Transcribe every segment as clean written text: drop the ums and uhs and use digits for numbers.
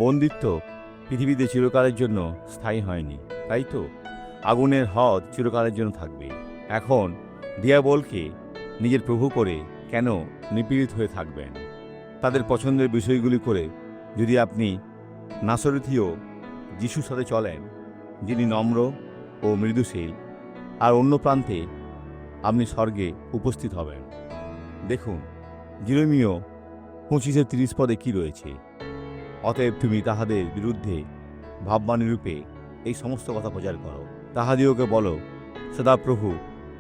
বন্দিত্ব পৃথিবীতে চিরকালের জন্য স্থায়ী হয়নি, তাই তো? আগুনের হ্রদ চিরকালের জন্য থাকবে। এখন দিয়াবলকে নিজের প্রভু করে কেন নিপীড়িত হয়ে থাকবেন? তাদের পছন্দের বিষয়গুলি করে যদি আপনি নাসরথীয় যিশুর সাথে চলেন, যিনি নম্র ও মৃদুশীল, আর অন্য প্রান্তে আপনি স্বর্গে উপস্থিত হবেন। দেখুন জিরোমিও 25:30 পদে কি রয়েছে? অতএব তুমি তাহাদের বিরুদ্ধে ভাববাণীরূপে এই সমস্ত কথা প্রচার করো। তাহাদিওকে বলো, সদাপ্রভু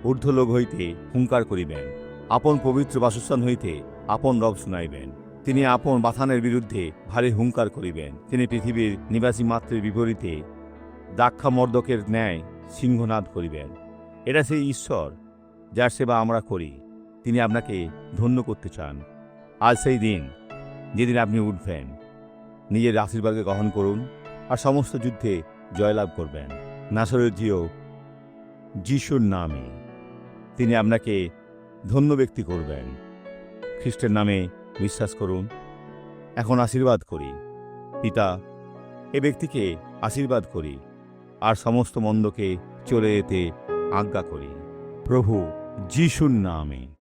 ঊর্ধ্বলোক হইতে হুঙ্কার করিবেন, আপন পবিত্র বাসস্থান হইতে আপন রব শুনাইবেন। তিনি আপন বাথানের বিরুদ্ধে ভারী হুঙ্কার করিবেন। তিনি পৃথিবীর নিবাসী মাত্রের বিপরীতে দ্রাক্ষামর্দকের ন্যায় সিংহনাদ করিবেন। এটা সেই ঈশ্বর যার সেবা আমরা করি। তিনি আপনাকে ধন্য করতে চান। আজ সেই দিন যেদিন আপনি উঠবেন। নিজের আশীর্বাদকে গ্রহণ করুন আর সমস্ত যুদ্ধে জয়লাভ করবেন নাসরথীয় যিশুর নামে। তিনি আপনাকে ধন্য ব্যক্তি করবেন। খ্রিস্টের নামে বিশ্বাস করুন। এখন আশীর্বাদ করি। পিতা, এ ব্যক্তিকে আশীর্বাদ করি আর সমস্ত মন্দকে চলে যেতে আজ্ঞা করি প্রভু যিশুর নামে।